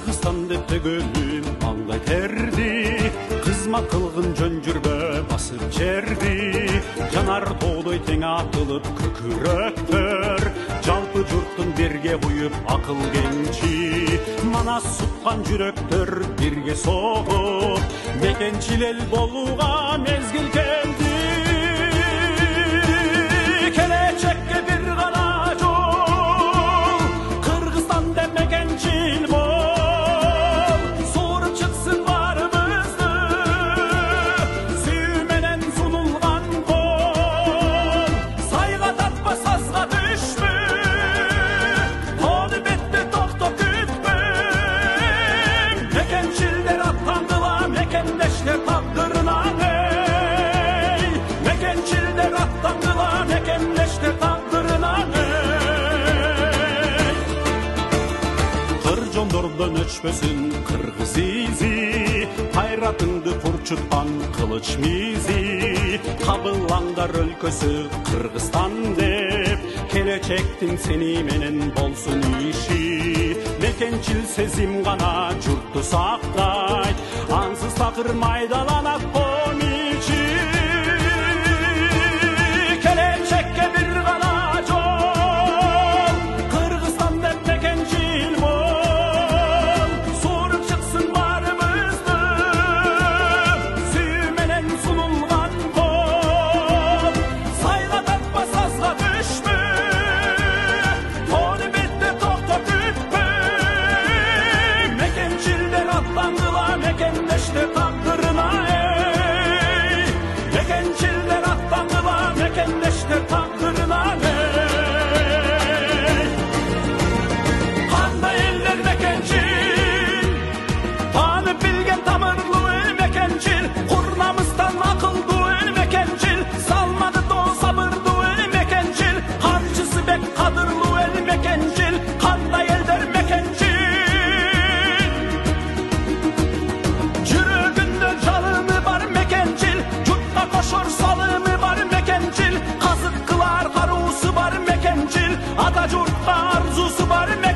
Kırgızstan depte gönlüm mangay terdi, kızma kılgın jön жүрбө басып жерди. Жанар тоодой тең атылып көкүрөктөр, жалпы журттун бирге куюп акыл кенчи. Манас суткан жүрөктөр бирге согуп, мекенчил эл болууга мезгил келди. Келечекке бир гана жол, Кыргызстан деп мекенчил бол. Сууруп чыксын баарыбызды, сүйүү менен сунулган кол. Сайга татпа, сазга түшпө, тоону бетте токтоп күтпө. Мекенчилдер аттандыла, мекендештер тагдырына. Mekенчилдер аттандыла, мекендештер тагдырына. Кыр жондордон өчпөсүн кыргыз изи, кайратыңды курчуткан кылыч мизи. Кабылаңдар өлкөсү Кыргызстан деп, келечектин сени менен болсун иши. Мекенчил сезим гана журтту сактайт, ансыз такыр майдаланат комичи. Келечекке бир гана жол, Кыргызстан деп мекенчил бол. Сууруп чыксын баарыбызды, сүйүү менен сунулган кол. Сайга татпа, сазга түшпө, тоону бетте токтоп күтпө. Мекенчилдер аттандыла, мекендештер тагдырына. Mekенчилдер аттандыла, мекендештер тагдырына. Кандай элдер мекенчил, таанып билген тамырлуу эл мекенчил. Курнамыздан акылдуу эл мекенчил, салмады доо сабырдуу эл мекенчил. Карчысы бек кадырлуу эл мекенчил, кандай элдер мекенчил. Жүрөгүндө жалыны бар мекенчил, журтка кошор салымы бар мекенчил. Казык кылар каруусу бар мекенчил, ата журтка арзусу бар мекенчил.